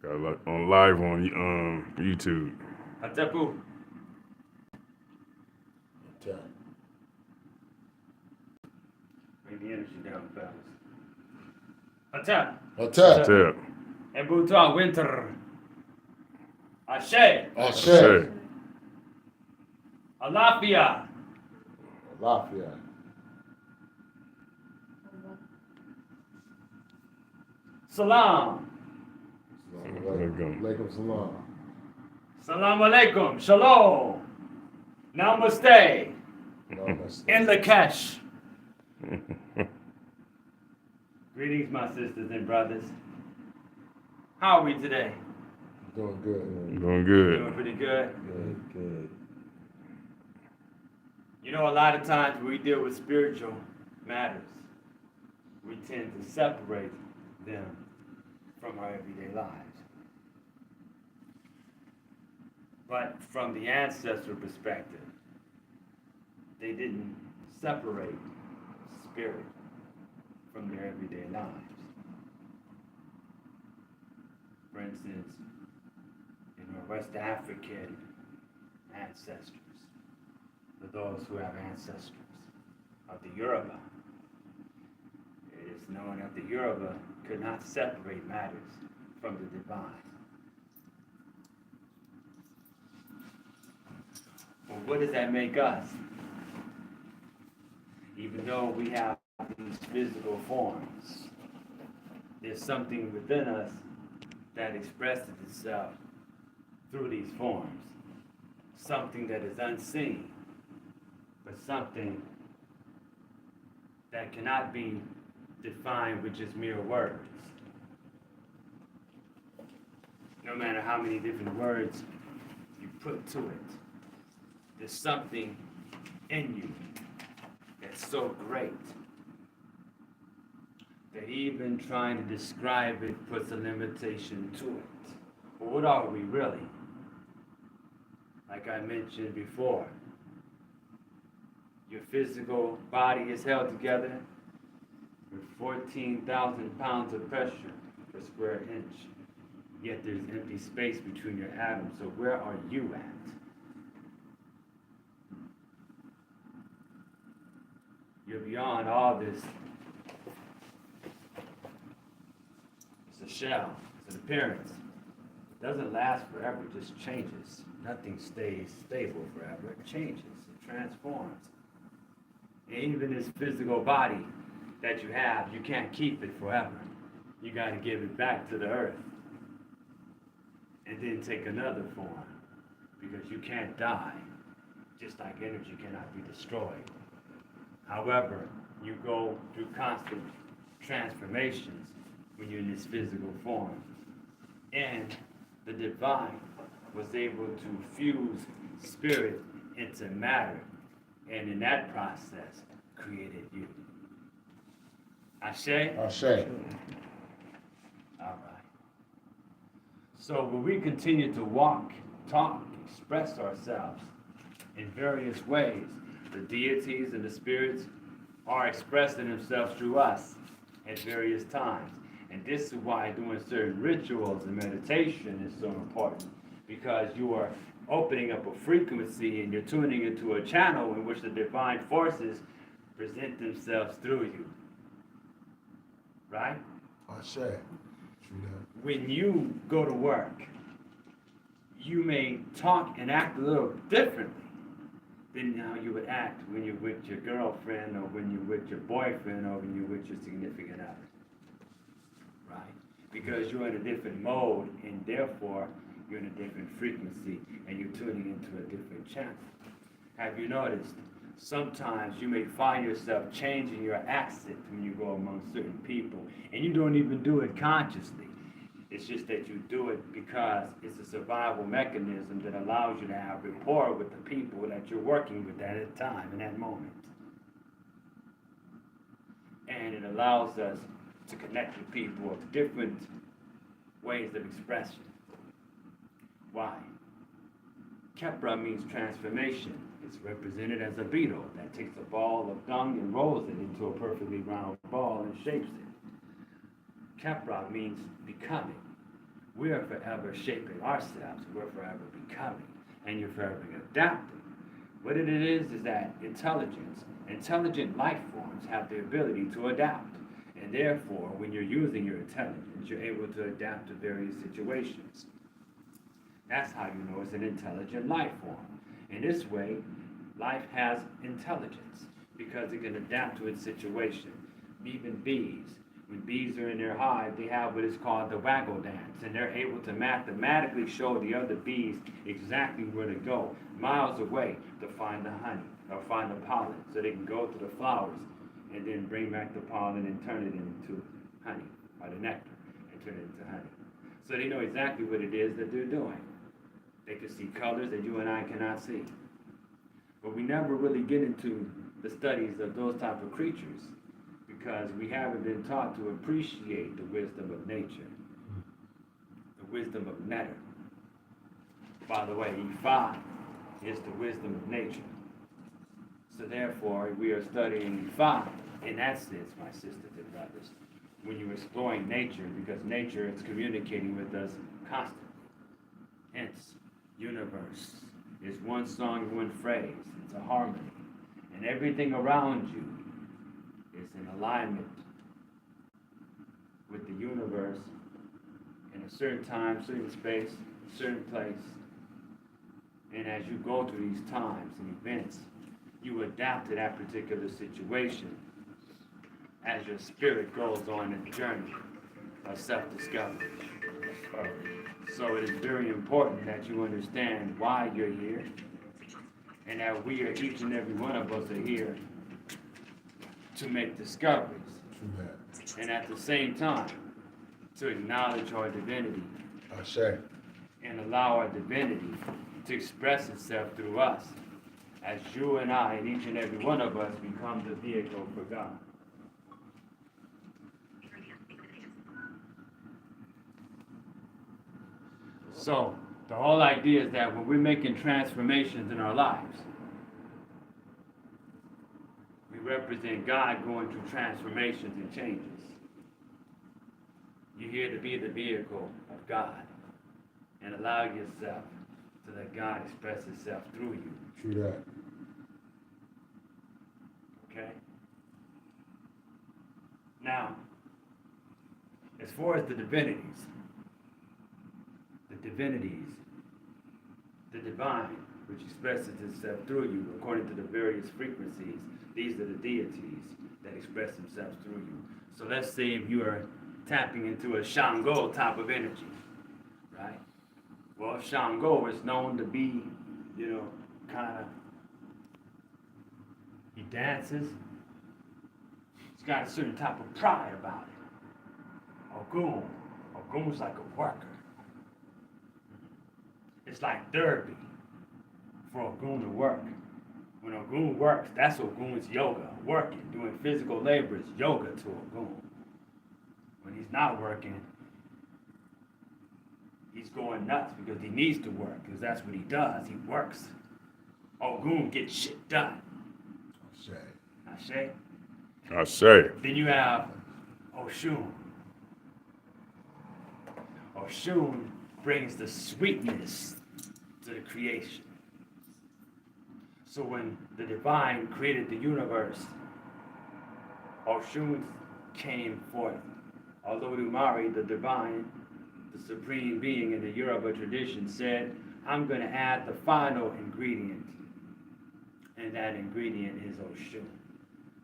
on live on YouTube. Ataku. Ptah. Bring the energy down, fellas. Attack. Ptah. Tell. Ebuta winter. Ashe. Ashe. Alafia. Lafayette. Salam. Alaikum salam. Salam alaikum. Shalom. Namaste. Namaste. In the cash. Greetings, my sisters and brothers. How are we today? Doing good. Doing Doing good. pretty good. Good. You know, a lot of times when we deal with spiritual matters, we tend to separate them from our everyday lives. But from the ancestral perspective, they didn't separate spirit from their everyday lives. For instance, in our West African ancestors, for those who have ancestors of the Yoruba, it is known that the Yoruba could not separate matters from the divine. Well, what does that make us? Even though we have these physical forms, there's something within us that expresses itself through these forms. Something that is unseen, but something that cannot be defined with just mere words. No matter how many different words you put to it, there's something in you that's so great that even trying to describe it puts a limitation to it. But what are we really? Like I mentioned before, your physical body is held together with 14,000 pounds of pressure per square inch. Yet there's empty space between your atoms. So where are you at? You're beyond all this. It's a shell. It's an appearance. It doesn't last forever. It just changes. Nothing stays stable forever. It changes. It transforms. And even this physical body that you have, you can't keep it forever. You got to give it back to the earth. And then take another form. Because you can't die. Just like energy cannot be destroyed. However, you go through constant transformations when you're in this physical form. And the divine was able to fuse spirit into matter, and in that process created you. Ashe? Ashe. All right. So when we continue to walk, talk, express ourselves in various ways, the deities and the spirits are expressing themselves through us at various times. And this is why doing certain rituals and meditation is so important, because you are opening up a frequency and you're tuning into a channel in which the divine forces present themselves through you. Right? Ashe. True that. When you go to work, you may talk and act a little differently than how you would act when you're with your girlfriend or when you're with your boyfriend or when you're with your significant other. Right? Because you're in a different mode and therefore you're in a different frequency and you're tuning into a different channel. Have you noticed? Sometimes you may find yourself changing your accent when you go among certain people and you don't even do it consciously. It's just that you do it because it's a survival mechanism that allows you to have rapport with the people that you're working with at that time, in that moment. And it allows us to connect with people of different ways of expression. Why? Khepra means transformation. It's represented as a beetle that takes a ball of dung and rolls it into a perfectly round ball and shapes it. Khepra means becoming. We are forever shaping ourselves. We're forever becoming, and you're forever adapting. What it is that intelligent life forms have the ability to adapt. And therefore, when you're using your intelligence, you're able to adapt to various situations. That's how you know it's an intelligent life form. In this way, life has intelligence because it can adapt to its situation. Even bees, when bees are in their hive, they have what is called the waggle dance, and they're able to mathematically show the other bees exactly where to go, miles away, to find the honey or find the pollen, so they can go to the flowers and then bring back the pollen and turn it into honey, or the nectar, and turn it into honey. So they know exactly what it is that they're doing. They can see colors that you and I cannot see. But we never really get into the studies of those type of creatures because we haven't been taught to appreciate the wisdom of nature, the wisdom of matter. By the way, Ifa is the wisdom of nature. So therefore, we are studying Ifa in that sense, my sisters and brothers, when you're exploring nature, because nature is communicating with us constantly. Hence, universe is one song, one phrase. It's a harmony. And everything around you is in alignment with the universe in a certain time, certain space, certain place. And as you go through these times and events, you adapt to that particular situation as your spirit goes on a journey of self-discovery. So it is very important that you understand why you're here and that we are, each and every one of us are here to make discoveries. True that. And at the same time, to acknowledge our divinity Ashe. and allow our divinity to express itself through us as you and I and each and every one of us become the vehicle for God. So, the whole idea is that when we're making transformations in our lives, we represent God going through transformations and changes. You're here to be the vehicle of God and allow yourself to let God express Himself through you. True that. Okay? Now, as far as the divinities, the divine, which expresses itself through you according to the various frequencies, these are the deities that express themselves through you. So let's say if you are tapping into a Shango type of energy, right? Well, Shango is known to be, kind of, he dances. He's got a certain type of pride about it. Ogun's like a worker. It's like therapy for Ogun to work. When Ogun works, that's Ogun's yoga. Working, doing physical labor is yoga to Ogun. When he's not working, he's going nuts because he needs to work, because that's what he does. He works. Ogun gets shit done. Ashe. Ashe. Then you have Oshun. Oshun brings the sweetness to the creation. So when the divine created the universe, Oshun came forth. Olodumare, the divine, the supreme being in the Yoruba tradition, said, I'm going to add the final ingredient. And that ingredient is Oshun.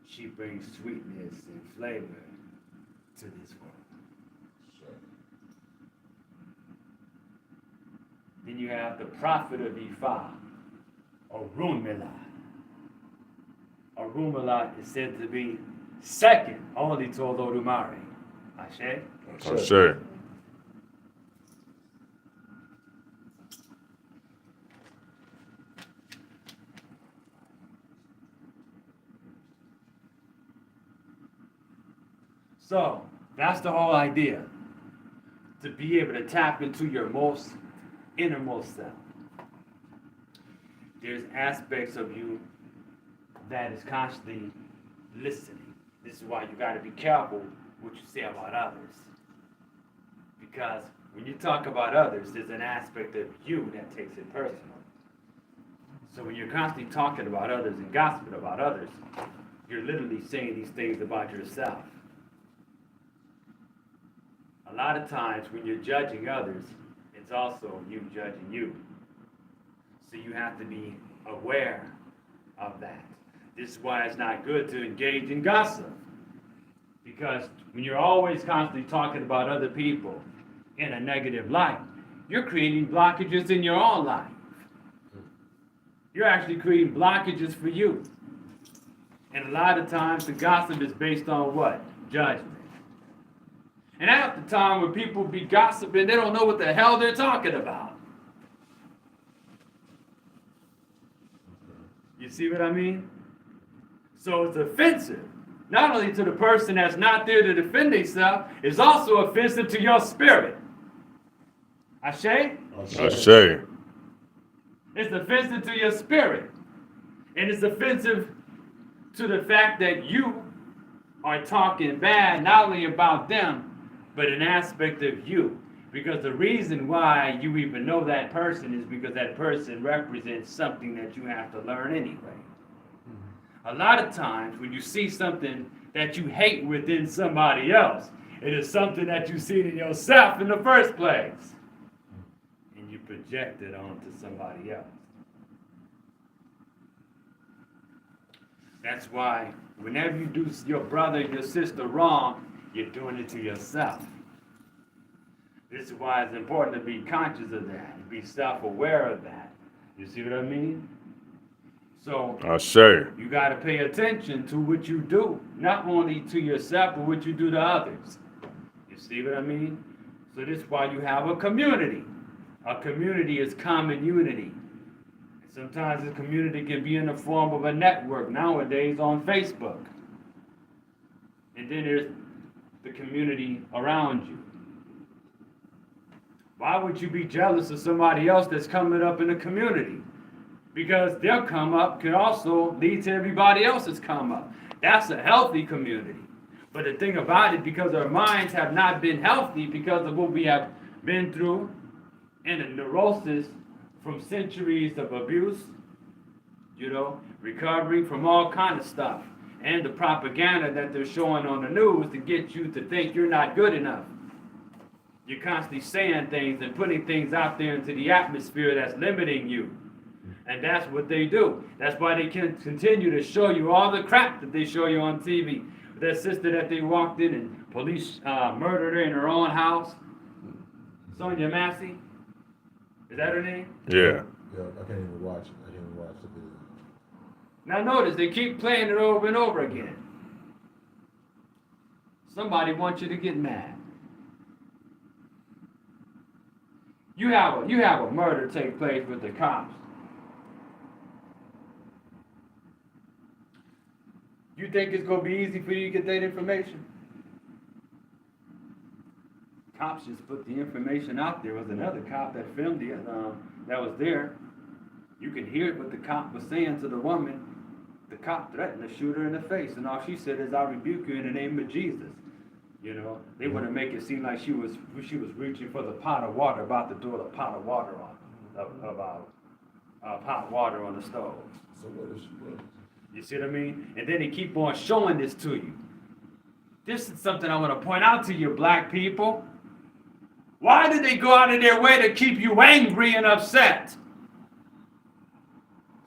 She brings sweetness and flavor to this world. Then you have the prophet of Ifa, Orunmila. Orunmila is said to be second only to Olodumare. Ashe? Ashe. So, that's the whole idea. To be able to tap into your most innermost self. There's aspects of you that is constantly listening. This is why you got to be careful what you say about others. Because when you talk about others, there's an aspect of you that takes it personal. So when you're constantly talking about others and gossiping about others, you're literally saying these things about yourself. A lot of times when you're judging others, it's also you judging you. So you have to be aware of that. This is why it's not good to engage in gossip. Because when you're always constantly talking about other people in a negative light, you're creating blockages in your own life. You're actually creating blockages for you. And a lot of times the gossip is based on what? Judgment. And half the time when people be gossiping, they don't know what the hell they're talking about. You see what I mean? So it's offensive. Not only to the person that's not there to defend themselves, it's also offensive to your spirit. Ashe? Ashe. It's offensive to your spirit. And it's offensive to the fact that you are talking bad, not only about them, but an aspect of you. Because the reason why you even know that person is because that person represents something that you have to learn anyway. A lot of times when you see something that you hate within somebody else, it is something that you see in yourself in the first place. And you project it onto somebody else. That's why whenever you do your brother or your sister wrong, you're doing it to yourself. This is why it's important to be conscious of that, and be self-aware of that. You see what I mean? So, Ashe. you got to pay attention to what you do, not only to yourself, but what you do to others. You see what I mean? So this is why you have a community. A community is common unity. And sometimes a community can be in the form of a network nowadays on Facebook. And then there's the community around you. Why would you be jealous of somebody else that's coming up in the community? Because their come up can also lead to everybody else's come up. That's a healthy community. But the thing about it, because our minds have not been healthy because of what we have been through and the neurosis from centuries of abuse, recovery from all kind of stuff, and the propaganda that they're showing on the news to get you to think you're not good enough. You're constantly saying things and putting things out there into the atmosphere that's limiting you. And that's what they do. That's why they can continue to show you all the crap that they show you on TV. That sister that they walked in and police murdered her in her own house. Sonia Massey. Is that her name? Yeah. Yeah, I can't even watch it. I can't even watch the video. Now notice, they keep playing it over and over again. Somebody wants you to get mad. You have a murder take place with the cops. You think it's going to be easy for you to get that information? Cops just put the information out there. There was another cop that filmed it, that was there. You can hear what the cop was saying to the woman. The cop threatened to shoot her in the face, and all she said is, "I rebuke you in the name of Jesus." They want to make it seem like she was reaching for the pot of water, about to throw the pot of water hot water on the stove. So what is she doing? You see what I mean? And then they keep on showing this to you. This is something I want to point out to you, black people. Why did they go out of their way to keep you angry and upset?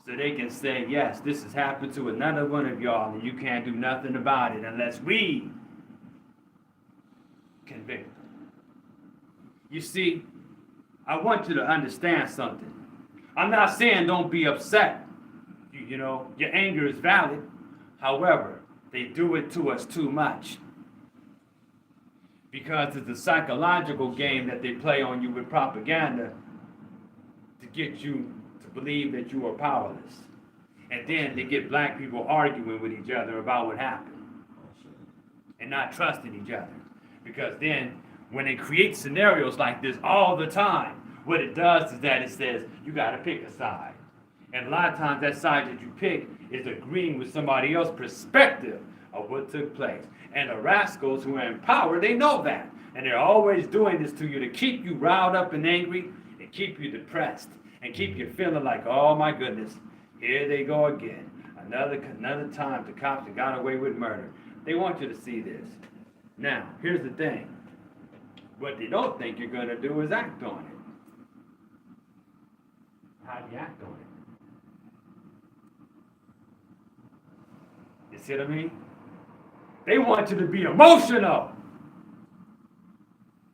So they can say, yes, this has happened to another one of y'all, and you can't do nothing about it unless we convict them. You see, I want you to understand something. I'm not saying don't be upset. Your anger is valid. However, they do it to us too much. Because it's a psychological game that they play on you with propaganda to get you to believe that you are powerless. And then they get black people arguing with each other about what happened and not trusting each other. Because then when they create scenarios like this all the time, what it does is that it says you got to pick a side. And a lot of times that side that you pick is agreeing with somebody else's perspective of what took place. And the rascals who are in power, they know that. And they're always doing this to you to keep you riled up and angry and keep you depressed and keep you feeling like, oh my goodness, here they go again. Another time the cops have got away with murder. They want you to see this. Now, here's the thing. What they don't think you're going to do is act on it. How do you act on it? You see what I mean? They want you to be emotional.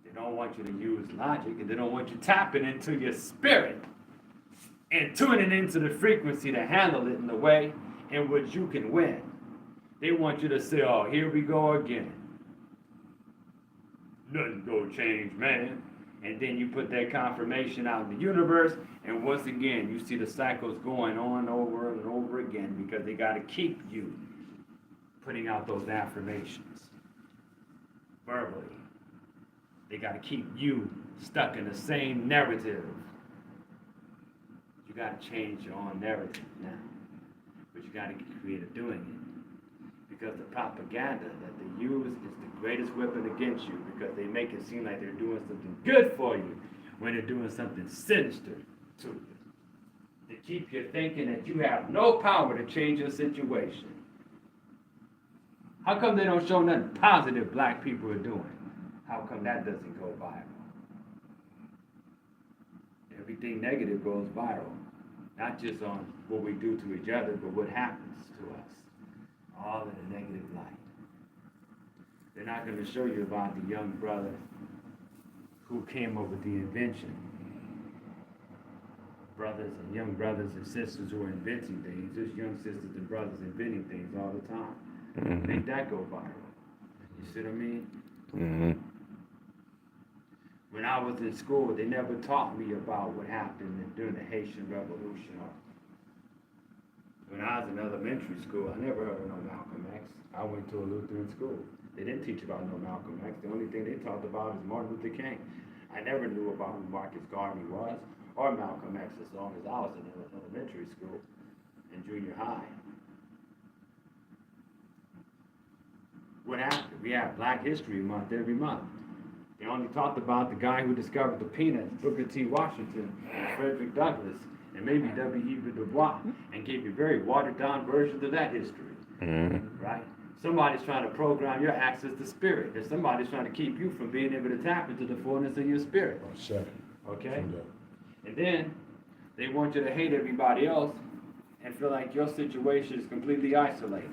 They don't want you to use logic, and they don't want you tapping into your spirit and tuning into the frequency to handle it in the way in which you can win. They want you to say, oh, here we go again. Nothing go change, man. And then you put that confirmation out in the universe, and once again, you see the cycles going on over and over again because they got to keep you putting out those affirmations verbally. They got to keep you stuck in the same narrative. You got to change your own narrative now. But you got to get creative doing it. Because the propaganda that they use is the greatest weapon against you, because they make it seem like they're doing something good for you when they're doing something sinister to you. They keep you thinking that you have no power to change your situation. How come they don't show nothing positive black people are doing? How come that doesn't go viral? Everything negative goes viral. Not just on what we do to each other, but what happens to us. All in a negative light. They're not going to show you about the young brother who came up with the invention. Brothers and young brothers and sisters who are inventing things, just young sisters and brothers inventing things all the time. Mm-hmm. Make that go viral. You see what I mean? Mm-hmm. When I was in school, they never taught me about what happened during the Haitian Revolution. When I was in elementary school, I never heard of no Malcolm X. I went to a Lutheran school. They didn't teach about no Malcolm X. The only thing they talked about is Martin Luther King. I never knew about who Marcus Garvey was or Malcolm X as long as I was in elementary school and junior high. What happened? We have Black History Month every month. They only talked about the guy who discovered the peanuts, Booker T. Washington, and Frederick Douglass, and maybe W.E.B. Du Bois, and gave you very watered-down versions of that history, right? Somebody's trying to program your access to spirit. There's somebody's trying to keep you from being able to tap into the fullness of your spirit, okay? And then they want you to hate everybody else and feel like your situation is completely isolated.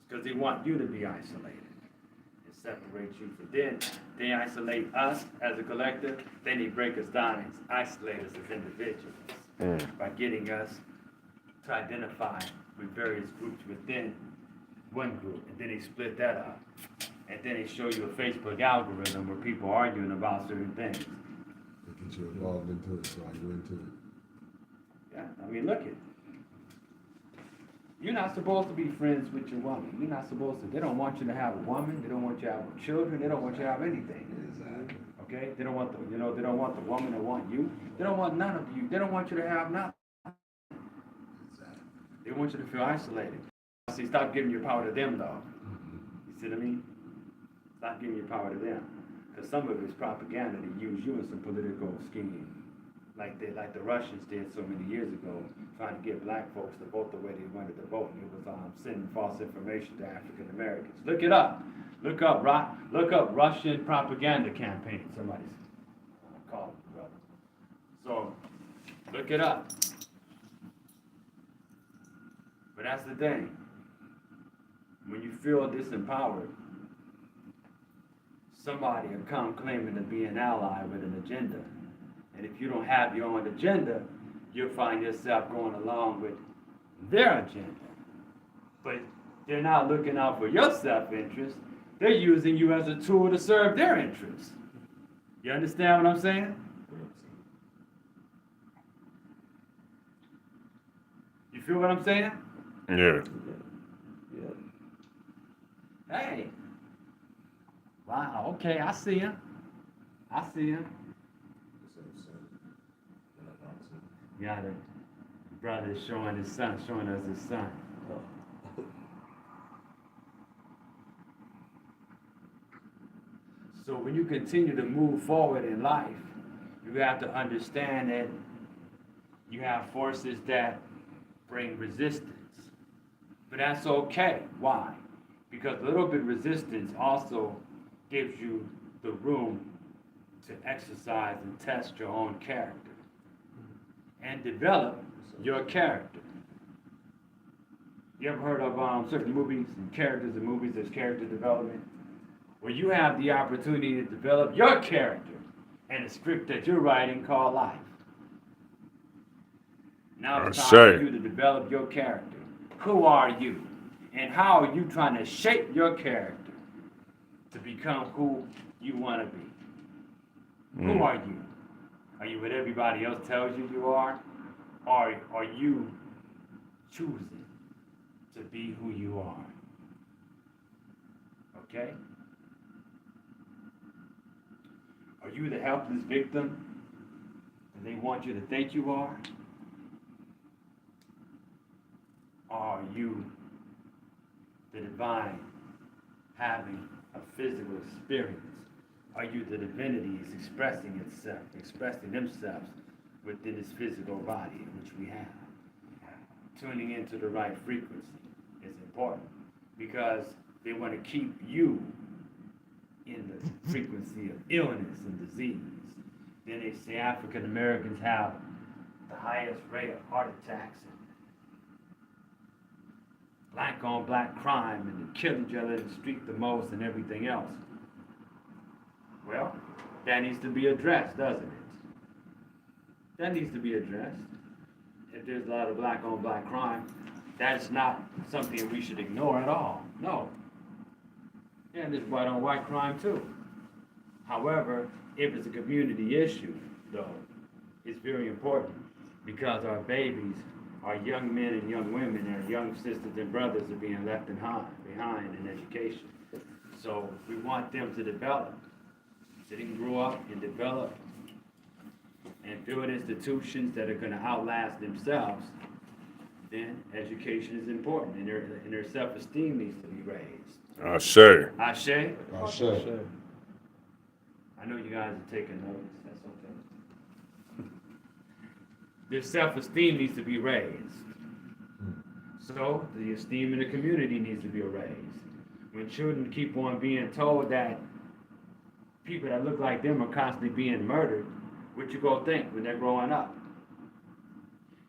Because they want you to be isolated. Separate you from then. They isolate us as a collective, then they break us down and isolate us as individuals by getting us to identify with various groups within one group, and then they split that up. And then they show you a Facebook algorithm where people are arguing about certain things. They get you involved into it, so I go into it. Yeah, I mean, look at it. You're not supposed to be friends with your woman. You're not supposed to. They don't want you to have a woman. They don't want you to have children. They don't want you to have anything. Exactly. Okay? They don't want the, they don't want the woman to want you. They don't want none of you. They don't want you to have nothing. Exactly. They want you to feel isolated. See, stop giving your power to them, though. You see what I mean? Stop giving your power to them. Because some of it's propaganda to use you in some political scheme. Like the Russians did so many years ago, trying to get black folks to vote the way they wanted to vote. And it was sending false information to African Americans. Look it up. Look up Russian propaganda campaign. Somebody's calling me, brother. So look it up. But that's the thing. When you feel disempowered, somebody will come claiming to be an ally with an agenda. And if you don't have your own agenda, you'll find yourself going along with their agenda. But they're not looking out for your self-interest. They're using you as a tool to serve their interests. You understand what I'm saying? You feel what I'm saying? Yeah. Hey. Wow, okay, I see him. Yeah, the brother is showing us his son. So when you continue to move forward in life, you have to understand that you have forces that bring resistance. But that's okay. Why? Because a little bit of resistance also gives you the room to exercise and test your own character and develop your character. You ever heard of certain movies and characters in movies, there's character development, where you have the opportunity to develop your character in a script that you're writing called life. Now it's time for you to develop your character. Who are you? And how are you trying to shape your character to become who you want to be? Who are you? Are you what everybody else tells you you are? Or are you choosing to be who you are? Okay? Are you the helpless victim that they want you to think you are? Or are you the divine having a physical experience? Are you the divinity is expressing itself, expressing themselves within this physical body in which we have? Tuning into the right frequency is important because they want to keep you in the frequency of illness and disease. Then they say African Americans have the highest rate of heart attacks and black on black crime and they kill each other in the street the most and everything else. Well, that needs to be addressed, doesn't it? That needs to be addressed. If there's a lot of black on black crime, that's not something we should ignore at all. No. And there's white on white crime too. However, if it's a community issue, though, it's very important because our babies, our young men and young women, and young sisters and brothers are being left behind in education. So we want them to develop, so they can grow up and develop and build institutions that are going to outlast themselves. Then education is important, and their self-esteem needs to be raised. Ashe. Ashe? Ashe. I know you guys are taking notes. That's okay. Their self-esteem needs to be raised. So the esteem in the community needs to be raised. When children keep on being told that people that look like them are constantly being murdered, what you gonna think when they're growing up?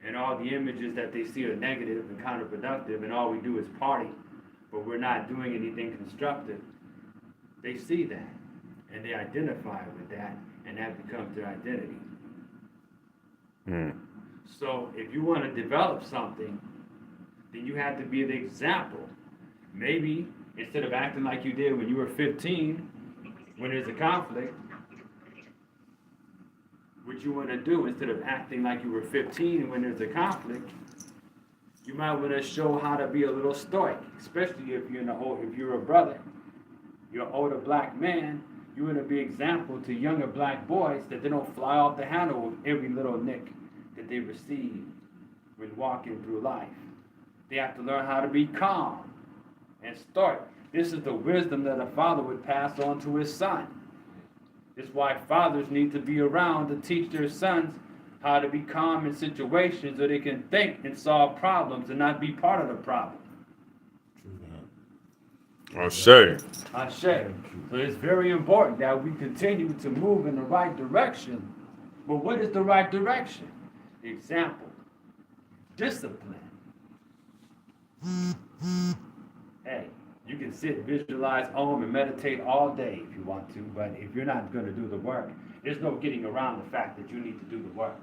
And all the images that they see are negative and counterproductive, and all we do is party, but we're not doing anything constructive. They see that, and they identify with that, and that becomes their identity. So if you want to develop something, then you have to be the example. Maybe instead of acting like you did when you were 15, when there's a conflict, what you want to do instead of acting like you were 15 when there's a conflict, you might want to show how to be a little stoic, especially if you're a brother, you're an older black man. You want to be example to younger black boys that they don't fly off the handle with every little nick that they receive when walking through life. They have to learn how to be calm and stoic. This is the wisdom that a father would pass on to his son. It's why fathers need to be around to teach their sons how to be calm in situations so they can think and solve problems and not be part of the problem. Ashe. Ashe. So it's very important that we continue to move in the right direction. But what is the right direction? Example, discipline. Hey, you can sit, visualize, and meditate all day if you want to, but if you're not going to do the work, there's no getting around the fact that you need to do the work.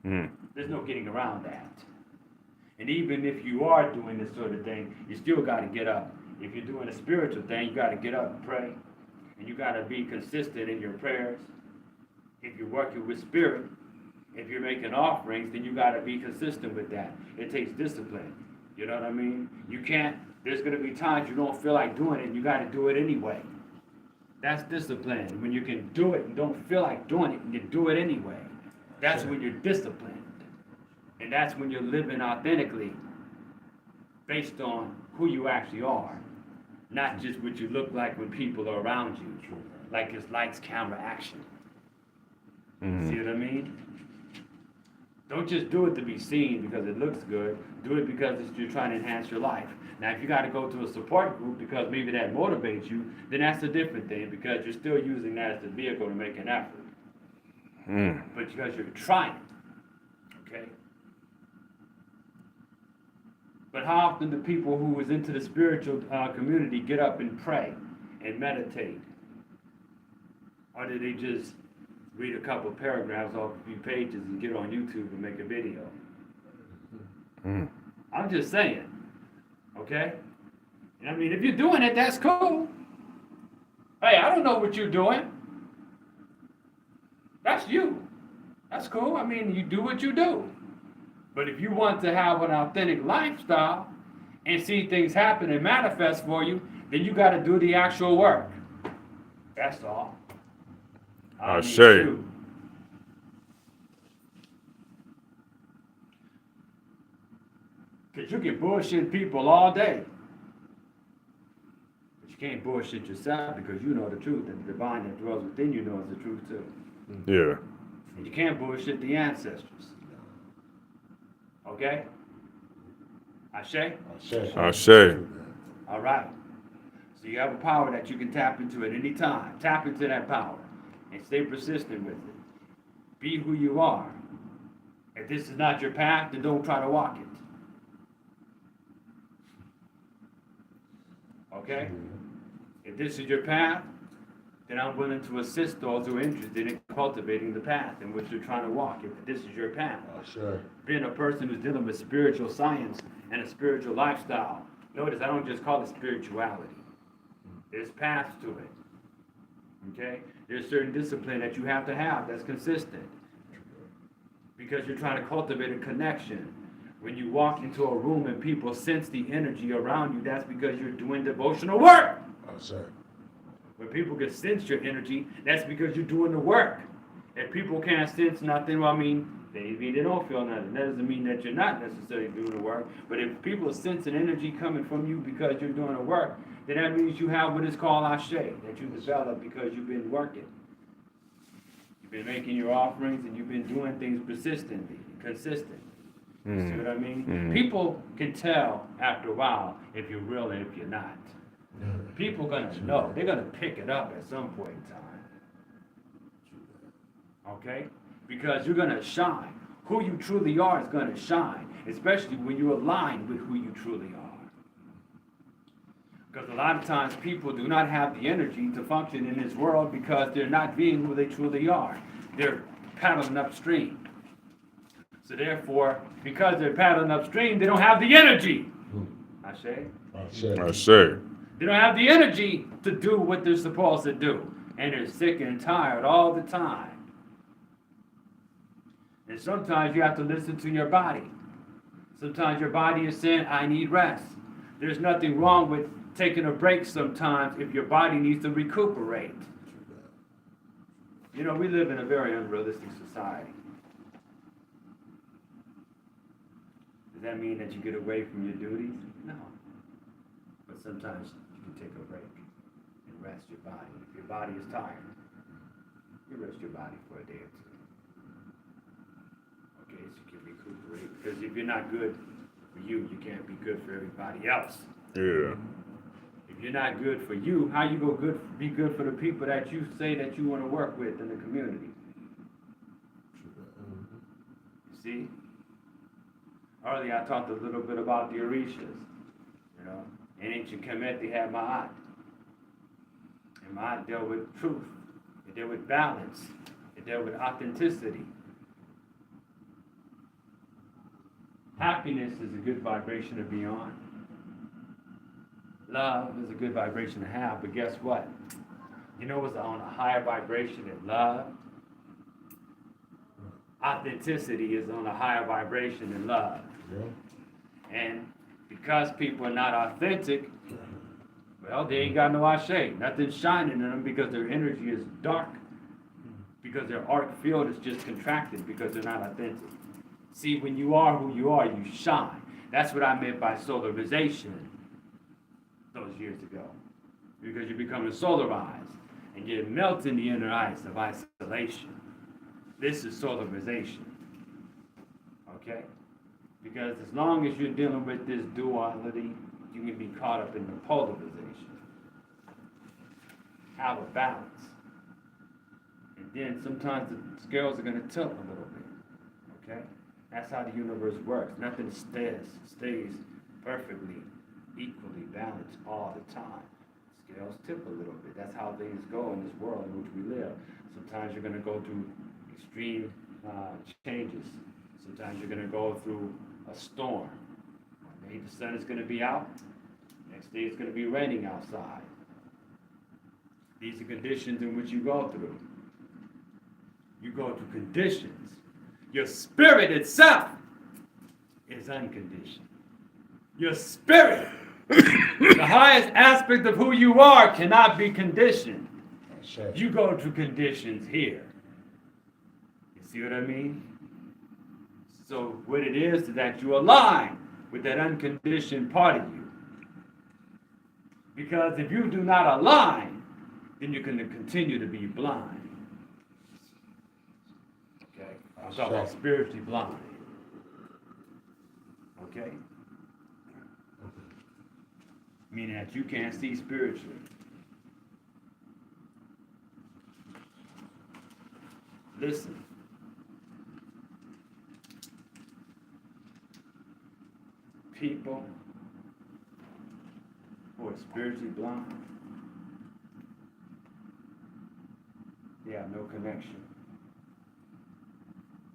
There's no getting around that. And even if you are doing this sort of thing, you still got to get up. If you're doing a spiritual thing, you got to get up and pray. And you got to be consistent in your prayers. If you're working with spirit, if you're making offerings, then you got to be consistent with that. It takes discipline. You know what I mean? You can't, there's going to be times you don't feel like doing it, and you got to do it anyway. That's discipline. When you can do it and don't feel like doing it, and you do it anyway. That's when you're disciplined. And that's when you're living authentically based on who you actually are. not just what you look like when people are around you, like it's lights, camera, action. See what I mean? Don't just do it to be seen because it looks good. Do it because you're trying to enhance your life. Now, if you got to go to a support group because maybe that motivates you, then that's a different thing because you're still using that as the vehicle to make an effort. But because you're trying, okay? But how often do people who is into the spiritual community get up and pray and meditate? Or do they just read a couple paragraphs off a few pages and get on YouTube and make a video? I'm just saying, okay? And I mean, if you're doing it, that's cool. Hey, I don't know what you're doing. That's you. That's cool. I mean, you do what you do. But if you want to have an authentic lifestyle and see things happen and manifest for you, then you got to do the actual work. That's all. I say. Because you can bullshit people all day. But you can't bullshit yourself because you know the truth, and the divine that dwells within you knows the truth too. Yeah. And you can't bullshit the ancestors. Okay? Ashe? I say. All right. So you have a power that you can tap into at any time. Tap into that power and stay persistent with it. Be who you are. If this is not your path, then don't try to walk it. Okay? If this is your path, then I'm willing to assist those who are interested in cultivating the path in which you're trying to walk. If this is your path. Being a person who's dealing with spiritual science and a spiritual lifestyle. Notice I don't just call it spirituality. There's paths to it. Okay? There's certain discipline that you have to have that's consistent. Because you're trying to cultivate a connection. When you walk into a room and people sense the energy around you, that's because you're doing devotional work. When people can sense your energy, that's because you're doing the work. If people can't sense nothing, well, I mean, maybe they don't feel nothing. That doesn't mean that you're not necessarily doing the work. But if people sense an energy coming from you because you're doing the work, then that means you have what is called ashe, that you develop because you've been working. You've been making your offerings and you've been doing things persistently, consistent. You see what I mean? People can tell after a while if you're real and if you're not. People are going to know. They're going to pick it up at some point in time. Okay? Because you're going to shine. Who you truly are is going to shine, especially when you align with who you truly are. Because a lot of times people do not have the energy to function in this world because they're not being who they truly are. They're paddling upstream. So therefore, because they're paddling upstream, they don't have the energy. I say? I say. They don't have the energy to do what they're supposed to do. And they're sick and tired all the time. And sometimes you have to listen to your body. Sometimes your body is saying, I need rest. There's nothing wrong with taking a break sometimes if your body needs to recuperate. You know, we live in a very unrealistic society. Does that mean that you get away from your duties? No. But sometimes you can take a break and rest your body. If your body is tired, you rest your body for a day or two. Okay, so you can recuperate. Because if you're not good for you, you can't be good for everybody else. Yeah. If you're not good for you, how you go be good for the people that you say that you want to work with in the community? You see? Earlier I talked a little bit about the Orishas. You know, in ancient Kemet they had Ma'at. And Ma'at dealt with truth. It dealt with balance. It dealt with authenticity. Happiness is a good vibration to be on. Love is a good vibration to have, but guess what? You know what's on a higher vibration than love? Authenticity is on a higher vibration than love. And because people are not authentic, well, they ain't got no ashe. Nothing's shining in them because their energy is dark. Because their arc field is just contracted because they're not authentic. See, when you are who you are, you shine. That's what I meant by solarization. those years ago. Because you're becoming solarized and you're melting the inner ice of isolation. This is solarization. Okay? Because as long as you're dealing with this duality, you can be caught up in the polarization. Have a balance. And then sometimes the scales are going to tilt a little bit. Okay? That's how the universe works. Nothing stays perfectly, equally balanced all the time. Scales tip a little bit. That's how things go in this world in which we live. Sometimes you're going to go through extreme changes. Sometimes you're going to go through a storm. One day the sun is going to be out. Next day it's going to be raining outside. These are conditions in which you go through. You go through conditions. Your spirit itself is unconditioned. Your spirit, the highest aspect of who you are, cannot be conditioned. You go through conditions here. You see what I mean? So what it is that you align with that unconditioned part of you. Because if you do not align, then you're going to continue to be blind. Okay? I'm talking about spiritually blind. Okay? Meaning that you can't see spiritually. Listen. People who are spiritually blind, they have no connection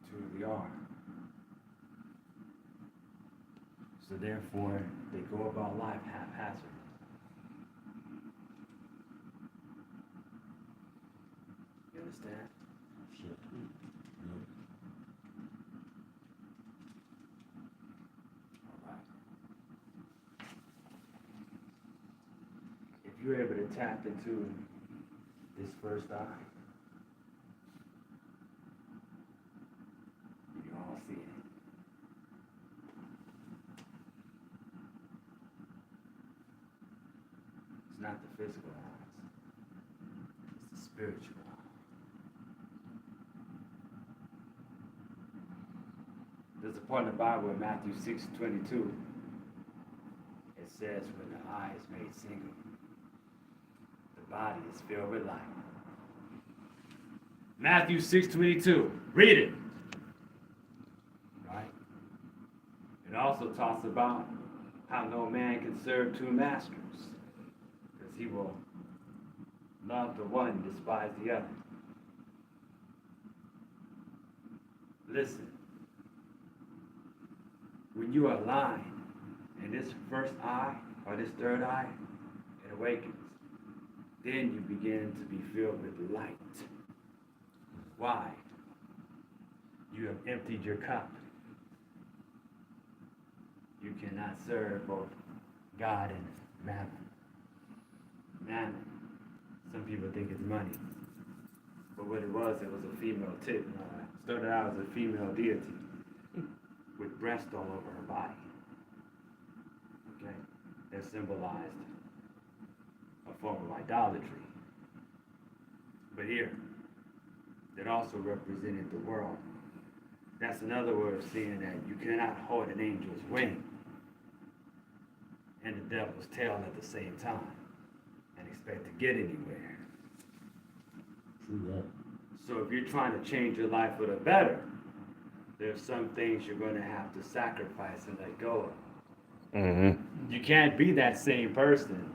to the art. So therefore, they go about life haphazardly. You understand? Sure. All right. If you're able to tap into this first eye, you can all see it. It's not the physical eyes, it's the spiritual eye. There's a part in the Bible in Matthew 6:22. It says, when the eye is made single, the body is filled with light. Matthew 6:22. Read it. Right? It also talks about how no man can serve two masters, because he will love the one and despise the other. Listen. When you align in this first eye or this third eye, it awakens. Then you begin to be filled with light. Why? You have emptied your cup. You cannot serve both God and mammon. Mammon, some people think it's money. But what it was a female started out as a female deity with breast all over her body. Okay? That symbolized a form of idolatry. But here, that also represented the world. That's another way of saying that you cannot hold an angel's wing and the devil's tail at the same time and expect to get anywhere. True that. So if you're trying to change your life for the better, there's some things you're going to have to sacrifice and let go of. Mm-hmm. You can't be that same person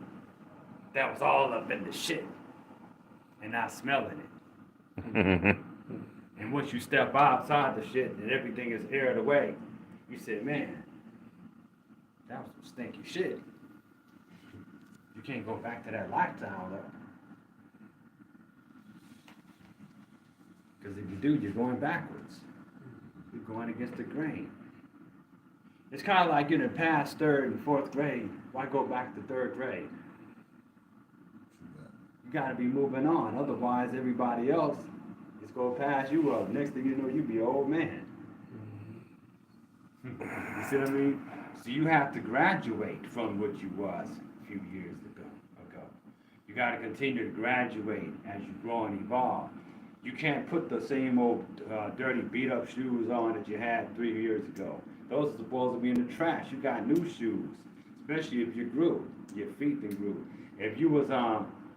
that was all up in the shit and not smelling it. And once you step outside the shit and everything is aired away, you say, man, that was some stinky shit. You can't go back to that lifestyle though. Because if you do, you're going backwards. You're going against the grain. It's kind of like in the past third and fourth grade. Why go back to third grade? You got to be moving on. Otherwise, everybody else is going to pass you up. Next thing you know, you be an old man. You see what I mean? So you have to graduate from what you was a few years ago. You got to continue to graduate as you grow and evolve. You can't put the same old dirty beat up shoes on that you had 3 years ago. Those are supposed to be in the trash. You got new shoes, especially if you grew, your feet then grew. If you was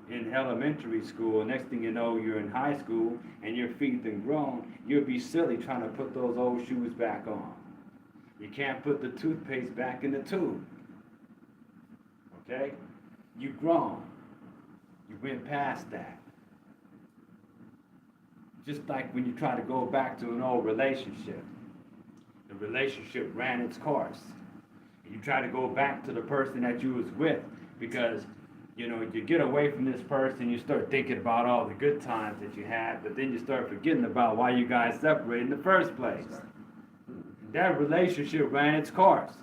in elementary school, next thing you know, you're in high school and your feet then grown, you'll be silly trying to put those old shoes back on. You can't put the toothpaste back in the tube. Okay? You've grown. You went past that. Just like when you try to go back to an old relationship. The relationship ran its course. And you try to go back to the person that you was with because, you know, you get away from this person, you start thinking about all the good times that you had, but then you start forgetting about why you guys separated in the first place. That relationship ran its course.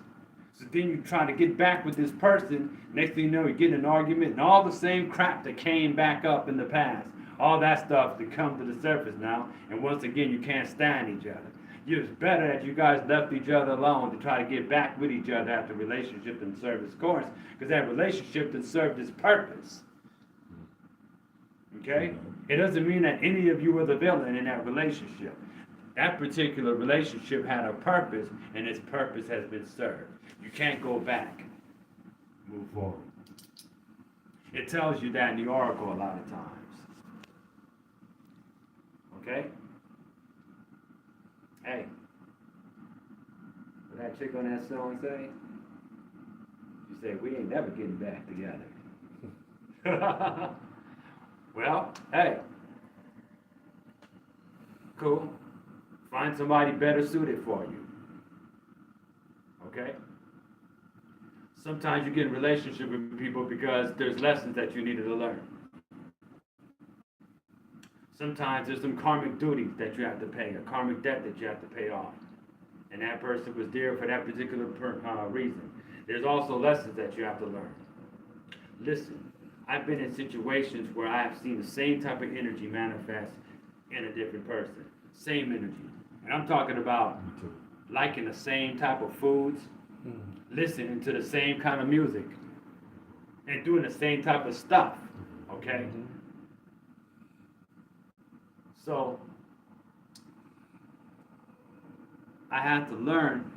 So then you try to get back with this person, next thing you know, you get in an argument, and all the same crap that came back up in the past, all that stuff to come to the surface now, and once again, you can't stand each other. It's better that you guys left each other alone to try to get back with each other after the relationship didn't serve its course, because that relationship didn't serve its purpose. Okay? It doesn't mean that any of you were the villain in that relationship. That particular relationship had a purpose, and its purpose has been served. You can't go back. Move forward. It tells you that in the oracle a lot of times. Okay? Hey, what that chick on that song say? She said, we ain't never getting back together. Well, hey. Cool. Find somebody better suited for you. Okay? Sometimes you get in a relationship with people because there's lessons that you needed to learn. Sometimes there's some karmic duties that you have to pay, a karmic debt that you have to pay off. And that person was there for that particular reason. There's also lessons that you have to learn. Listen, I've been in situations where I have seen the same type of energy manifest in a different person. Same energy. And I'm talking about liking the same type of foods, listening to the same kind of music, and doing the same type of stuff. Okay? So, I had to learn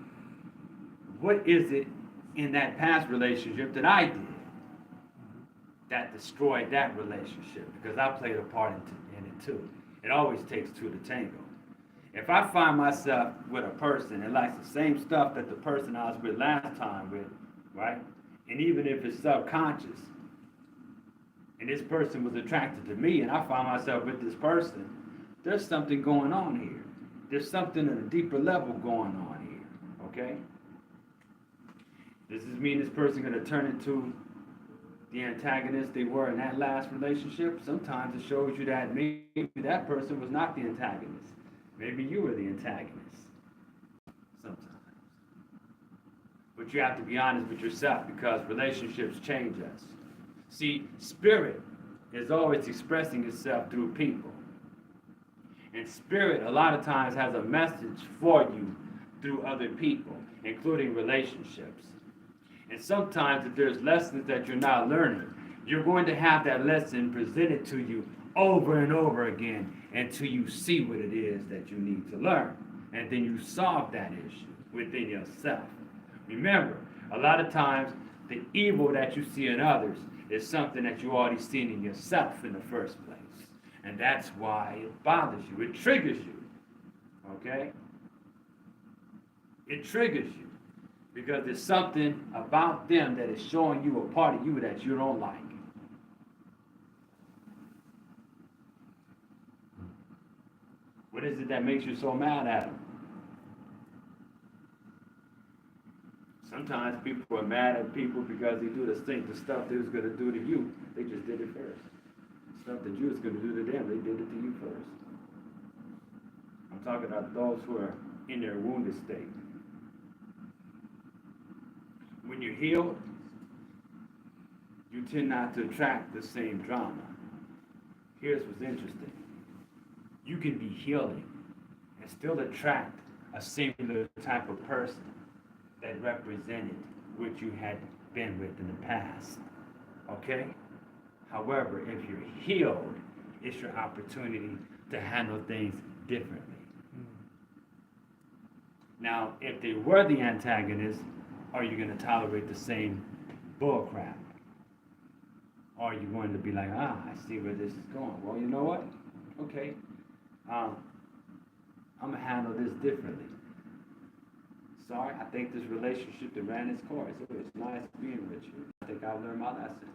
what is it in that past relationship that I did that destroyed that relationship, because I played a part in it too. It always takes two to tango. If I find myself with a person that likes the same stuff that the person I was with last time with, right? And even if it's subconscious, and this person was attracted to me, and I find myself with this person, there's something going on here. There's something at a deeper level going on here, okay? Does this mean this person going to turn into the antagonist they were in that last relationship? Sometimes it shows you that maybe that person was not the antagonist. Maybe you were the antagonist. Sometimes. But you have to be honest with yourself, because relationships change us. See, spirit is always expressing itself through people. And spirit, a lot of times, has a message for you through other people, including relationships. And sometimes, if there's lessons that you're not learning, you're going to have that lesson presented to you over and over again until you see what it is that you need to learn. And then you solve that issue within yourself. Remember, a lot of times, the evil that you see in others is something that you already seen in yourself in the first place. And that's why it bothers you. It triggers you. Okay? It triggers you. Because there's something about them that is showing you a part of you that you don't like. What is it that makes you so mad at them? Sometimes people are mad at people because they do the stuff they was going to do to you. They just did it first. Stuff that you was going to do to them, they did it to you first. I'm talking about those who are in their wounded state. When you're healed, you tend not to attract the same drama. Here's what's interesting. You can be healing and still attract a similar type of person that represented what you had been with in the past. Okay? However, if you're healed, it's your opportunity to handle things differently. Now, if they were the antagonist, are you going to tolerate the same bull crap? Or are you going to be like, I see where this is going. Well, you know what? Okay. I'm going to handle this differently. Sorry, I think this relationship that ran its course. It was nice being with you. I think I've learned my lesson.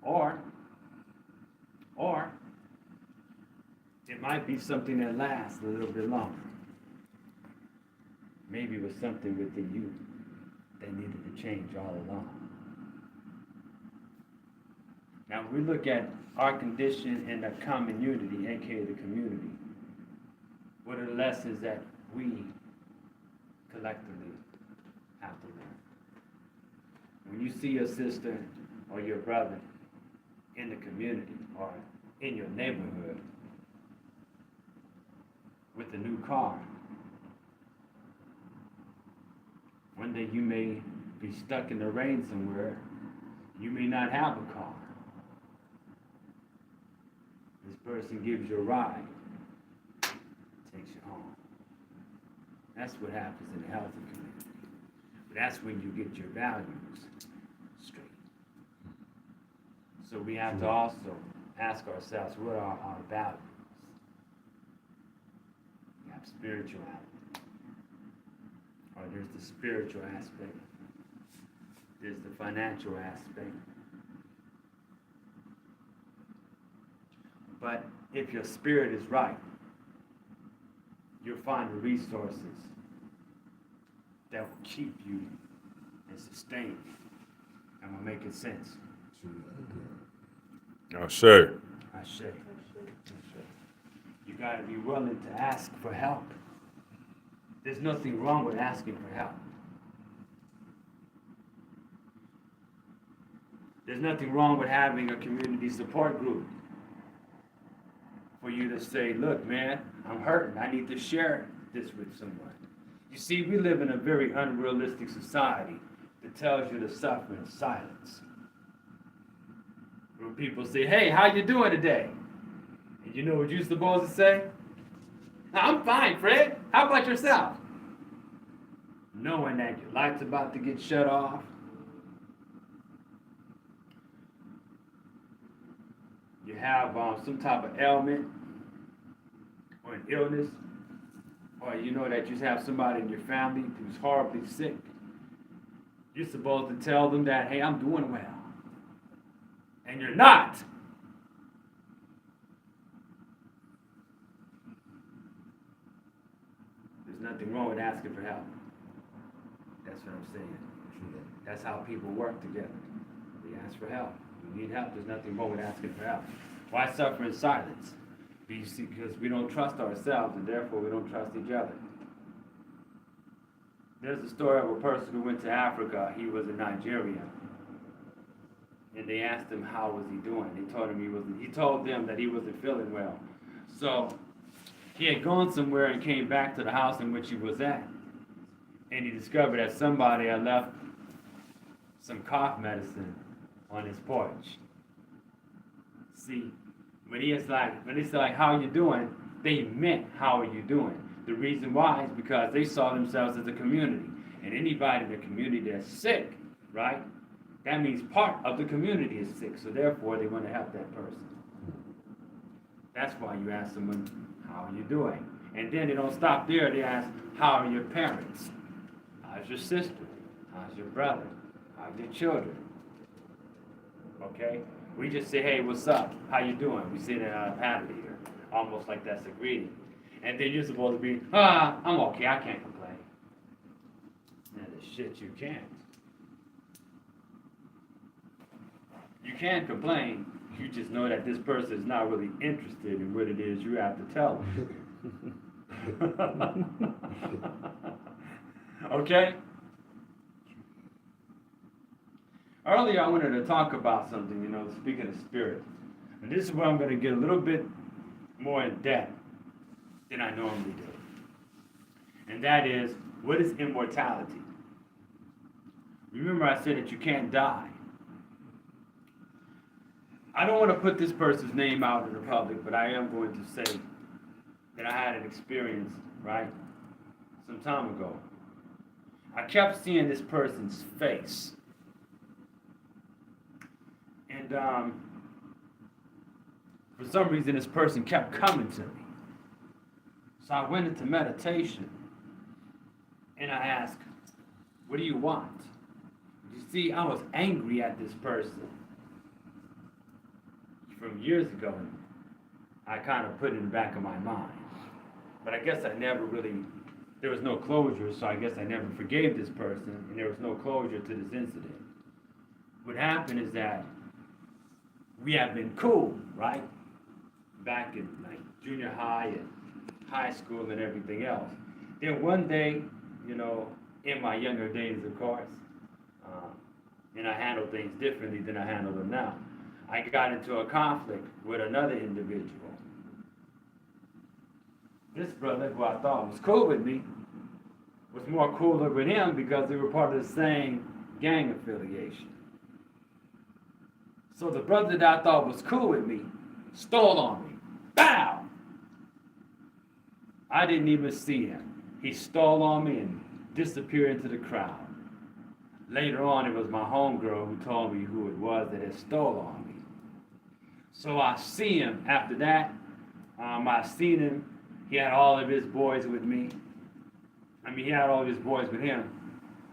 Or, it might be something that lasts a little bit longer. Maybe it was something within you that needed to change all along. Now, we look at our condition in the common unity, aka the community. What are the lessons that we collectively have to learn? When you see your sister or your brother in the community or in your neighborhood with a new car, one day you may be stuck in the rain somewhere. You may not have a car. This person gives you a ride, takes you home. That's what happens in a healthy community. But that's when you get your values straight. So we have to also ask ourselves, what are our values? We have spirituality. Or there's the spiritual aspect. There's the financial aspect. But if your spirit is right, you'll find the resources that will keep you and sustain you. Am I making sense? I say. I say. You got to be willing to ask for help. There's nothing wrong with asking for help. There's nothing wrong with having a community support group for you to say, look, man, I'm hurting. I need to share this with someone. You see, we live in a very unrealistic society that tells you to suffer in silence. When people say, hey, how you doing today? And you know what you're supposed to say? I'm fine, Fred. How about yourself? Knowing that your light's about to get shut off. You have some type of ailment or an illness, or you know that you have somebody in your family who's horribly sick. You're supposed to tell them that, hey, I'm doing well. And you're not. There's nothing wrong with asking for help. That's what I'm saying. That's how people work together. We ask for help. We need help. There's nothing wrong with asking for help. Why suffer in silence? Because we don't trust ourselves, and therefore we don't trust each other. There's a story of a person who went to Africa. He was in Nigeria. And they asked him how was he doing. He told them that he wasn't feeling well. So he had gone somewhere and came back to the house in which he was at. And he discovered that somebody had left some cough medicine on his porch. See, when they said, how are you doing, they meant, how are you doing? The reason why is because they saw themselves as a community. And anybody in the community that's sick, right? That means part of the community is sick. So therefore, they want to help that person. That's why you ask someone, how are you doing? And then they don't stop there. They ask, how are your parents? How's your sister? How's your brother? How's your children? Okay? We just say, hey, what's up? How you doing? We say that out of habit here. Almost like that's a greeting. And then you're supposed to be, I'm okay. I can't complain. Now, the shit you can't. You can't complain. You just know that this person is not really interested in what it is you have to tell them. Okay? Earlier, I wanted to talk about something, speaking of spirit. And this is where I'm going to get a little bit more in depth than I normally do. And that is, what is immortality? Remember I said that you can't die. I don't want to put this person's name out in the public, but I am going to say that I had an experience, right, some time ago. I kept seeing this person's face. And for some reason, this person kept coming to me. So I went into meditation and I asked, what do you want? You see, I was angry at this person from years ago. I kind of put it in the back of my mind. But I guess I never really, there was no closure, so I guess I never forgave this person, and there was no closure to this incident. What happened is that we have been cool, right? Back in like junior high and high school and everything else. Then one day, you know, in my younger days, of course, and I handled things differently than I handle them now. I got into a conflict with another individual. This brother, who I thought was cool with me, was more cooler with him because they were part of the same gang affiliation. So the brother that I thought was cool with me stole on me. Bow! I didn't even see him. He stole on me and disappeared into the crowd. Later on, it was my homegirl who told me who it was that had stole on me. So I see him after that. I seen him. He had all of his boys with me. He had all of his boys with him.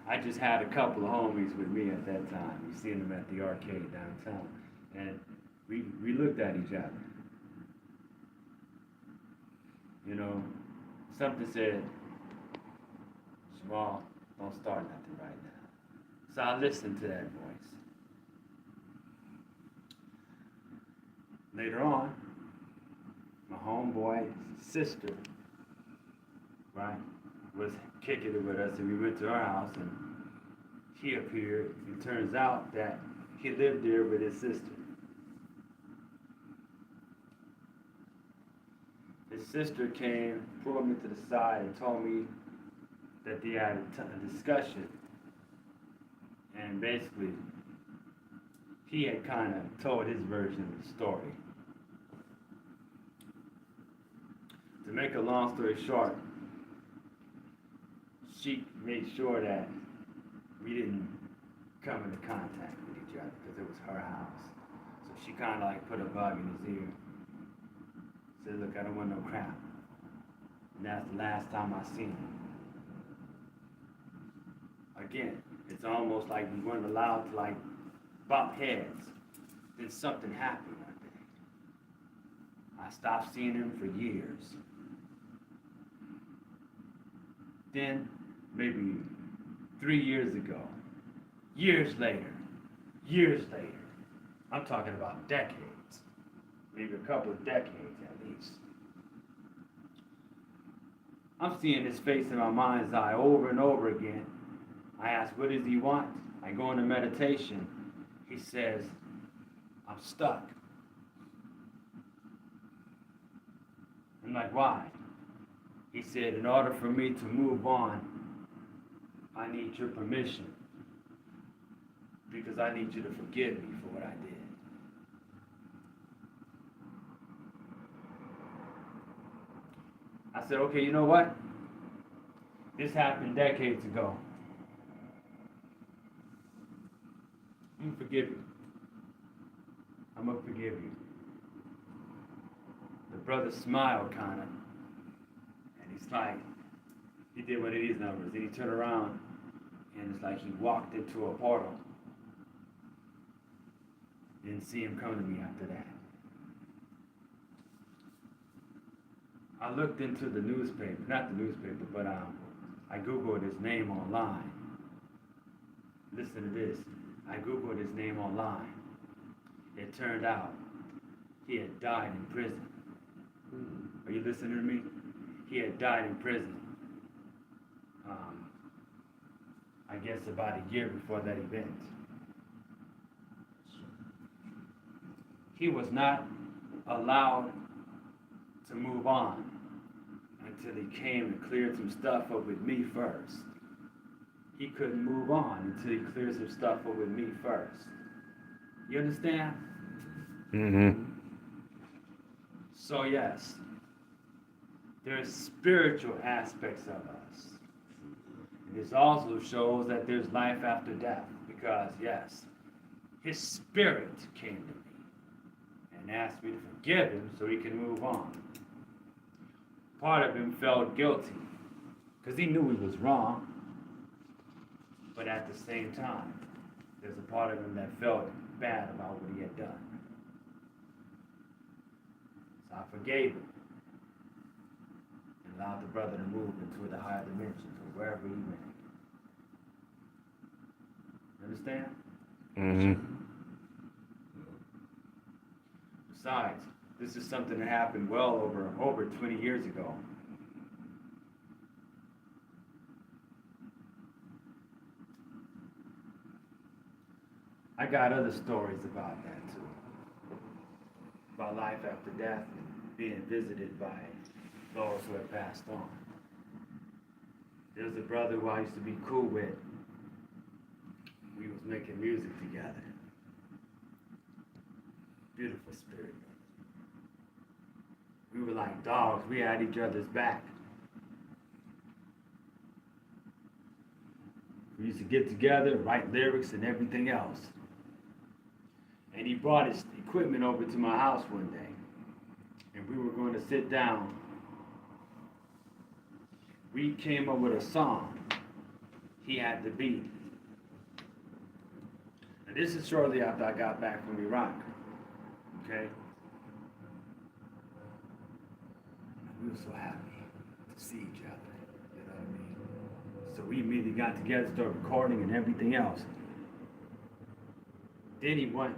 I just had a couple of homies with me at that time. We seen them at the arcade downtown. And we looked at each other. You know, something said, Jamal, don't start nothing right now. So I listened to that voice. Later on, my homeboy's sister, right, was kicking it with us, and we went to her house, and he appeared. It turns out that he lived there with his sister. His sister came, pulled me to the side, and told me that they had a discussion. And basically, he had kind of told his version of the story. To make a long story short, she made sure that we didn't come into contact with each other because it was her house. So she kind of like put a bug in his ear. Said, look, I don't want no crap. And that's the last time I seen him. Again, it's almost like we weren't allowed to like bump heads. Then something happened one day. I stopped seeing him for years. Then, maybe 3 years ago, years later, I'm talking about decades, maybe a couple of decades at least. I'm seeing his face in my mind's eye over and over again. I ask, what does he want? I go into meditation. He says, I'm stuck. I'm like, why? He said, in order for me to move on, I need your permission. Because I need you to forgive me for what I did. I said, okay, you know what? This happened decades ago. I'm going to forgive you. I'm going to forgive you. The brother smiled kind of. And he's like, he did one of these numbers. Then he turned around and it's like he walked into a portal. Didn't see him come to me after that. I looked into the newspaper, not the newspaper, but I Googled his name online. Listen to this. I Googled his name online. It turned out he had died in prison. Are you listening to me? He had died in prison. I guess about a year before that event. He was not allowed to move on until he came and cleared some stuff up with me first. He couldn't move on until he cleared some stuff up with me first. You understand? Mm-hmm. So yes, there's spiritual aspects of us. This also shows that there's life after death because, yes, his spirit came to me and asked me to forgive him so he can move on. Part of him felt guilty because he knew he was wrong, but at the same time, there's a part of him that felt bad about what he had done. So I forgave him and allowed the brother to move into the higher dimensions or wherever he went. Understand? Mm-hmm. Besides, this is something that happened well over 20 years ago. I got other stories about that too. About life after death and being visited by those who have passed on. There's a brother who I used to be cool with. We was making music together. Beautiful spirit. We were like dogs. We had each other's back. We used to get together, write lyrics and everything else. And he brought his equipment over to my house one day. And we were going to sit down. We came up with a song. He had the beat. And this is shortly after I got back from Iraq. Okay? We were so happy to see each other. You know what I mean? So we immediately got together, started recording and everything else. Then he went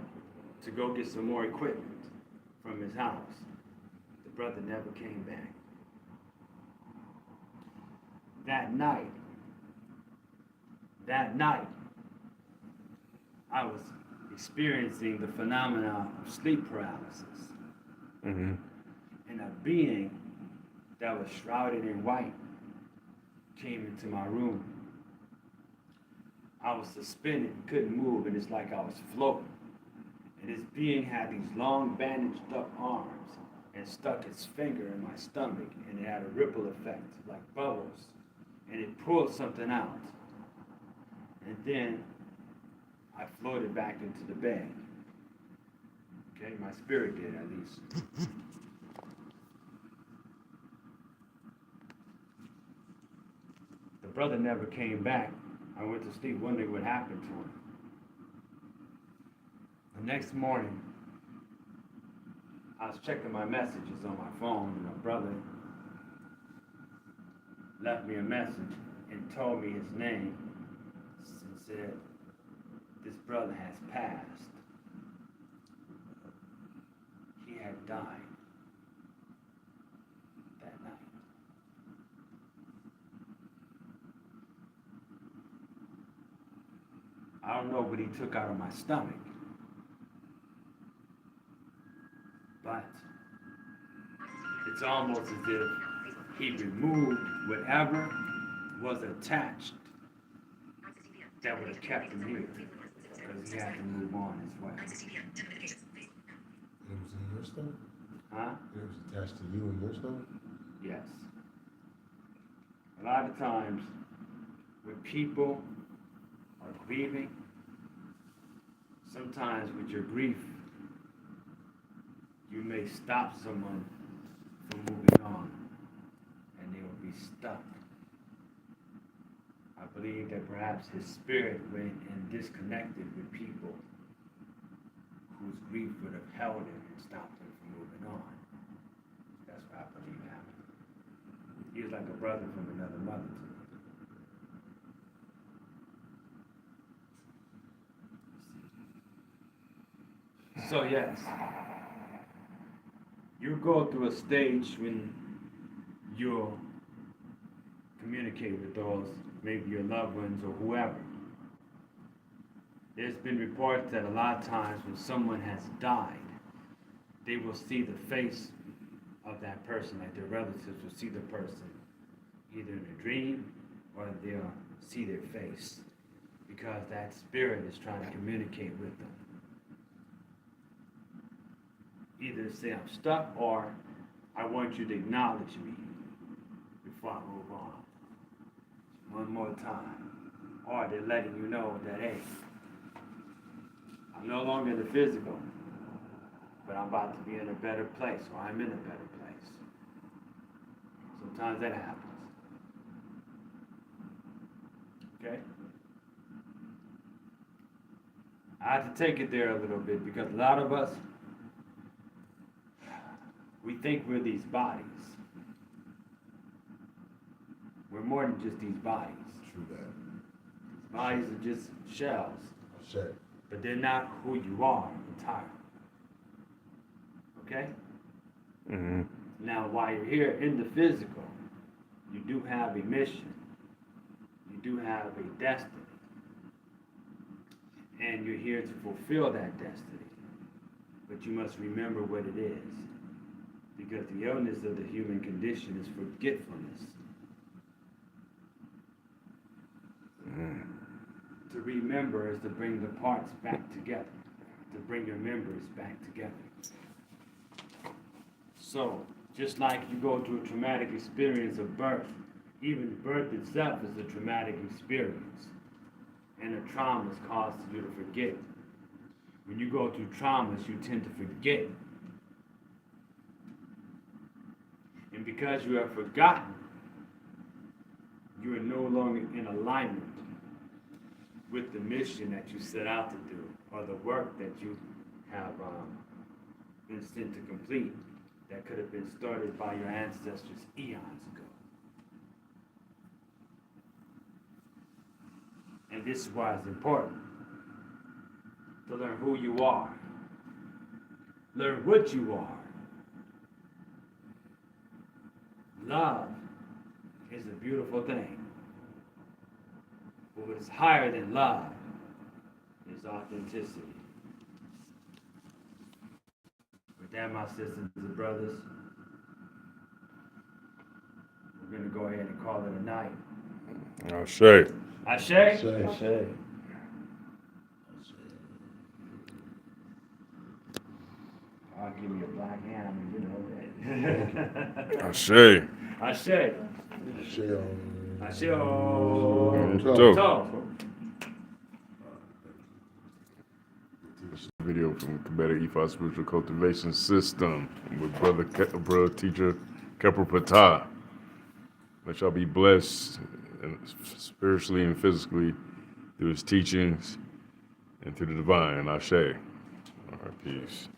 to go get some more equipment from his house. The brother never came back. That night, I was experiencing the phenomena of sleep paralysis. Mm-hmm. And a being that was shrouded in white came into my room. I was suspended, couldn't move, and it's like I was floating. And this being had these long bandaged up arms and stuck its finger in my stomach, and it had a ripple effect, like bubbles. And it pulled something out. And then I floated back into the bed. Okay, my spirit did at least. The brother never came back. I went to sleep wondering what happened to him. The next morning, I was checking my messages on my phone, and my brother left me a message and told me his name and said, "This brother has passed. He had died that night." I don't know what he took out of my stomach, but it's almost as if he removed whatever was attached that would have kept him here, because he had to move on his way. It was in your stomach? Huh? It was attached to you and your stomach? Yes. A lot of times, when people are grieving, sometimes with your grief, you may stop someone from moving on, and they will be stuck. I believe that perhaps his spirit went and disconnected with people whose grief would have held him and stopped him from moving on. That's what I believe happened. He was like a brother from another mother to me. So yes, you go through a stage when you'll communicate with those, maybe your loved ones or whoever. There's been reports that a lot of times when someone has died, they will see the face of that person, like their relatives will see the person either in a dream or they'll see their face, because that spirit is trying to communicate with them. either say I'm stuck or I want you to acknowledge me before I move on. One more time. Or they're letting you know that, hey, I'm no longer in the physical, but I'm about to be in a better place, or I'm in a better place. Sometimes that happens. Okay? I have to take it there a little bit because a lot of us, we think we're these bodies. We're more than just these bodies. True that. These bodies are just shells. Sure. But they're not who you are entirely. Okay? Mm-hmm. Now, while you're here in the physical, you do have a mission. You do have a destiny. And you're here to fulfill that destiny. But you must remember what it is. Because the illness of the human condition is forgetfulness. To remember is to bring the parts back together. To bring your members back together. So, just like you go through a traumatic experience of birth, even birth itself is a traumatic experience. And the traumas cause you to forget. When you go through traumas, you tend to forget. And because you have forgotten, you are no longer in alignment with the mission that you set out to do, or the work that you have been sent to complete, that could have been started by your ancestors eons ago. And this is why it's important to learn who you are, learn what you are. Love is a beautiful thing. But what is higher than love is authenticity. With that, my sisters and brothers, we're going to go ahead and call it a night. Ashe. Ashe? Sure. I'll give me a black hand, you know that. Ashe. Ashe. Sure. Ashe. Dope. Talk. Video from Khepra Ptah Spiritual Cultivation System with brother teacher Khepra Ptah. Let y'all be blessed spiritually and physically through his teachings and through the divine. Ashe. All right, peace.